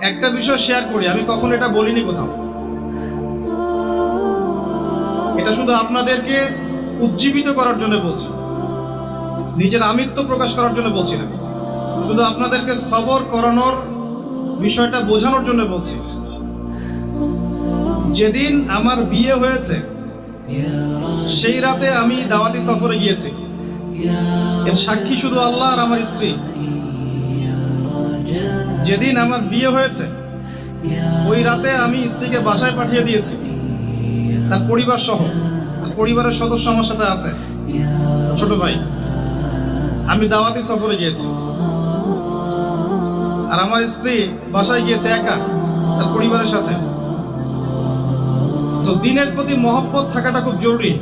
একটা বিষয় শেয়ার করি, আমি কখনো এটা বলিনি কোথাও। এটা শুধু আপনাদেরকে উজ্জীবিত করার জন্য বলছি, নিজের আমিত্ব প্রকাশ করার জন্য বলছি না, শুধু আপনাদেরকে সবর করানোর বিষয়টা বোঝানোর জন্য বলছি। যেদিন আমার বিয়ে হয়েছে সেই রাতে আমি দাওয়াতি সফরে গিয়েছি। এর সাক্ষী শুধু আল্লাহ আর আমার স্ত্রী। যেদিন আমার বিয়ে হয়েছে ওই রাতে আমি স্ত্রীকে বাসায় পাঠিয়ে দিয়েছি, তার পরিবার সহ। তার পরিবারের সদস্য আমার সাথে আছে, ছোট ভাই। আমি দাওয়াতি সফরে গিয়েছি আর আমার স্ত্রী বাসায় গিয়েছে একা তার পরিবারের সাথে। তো দিনের প্রতি মহব্বত থাকাটা খুব জরুরি।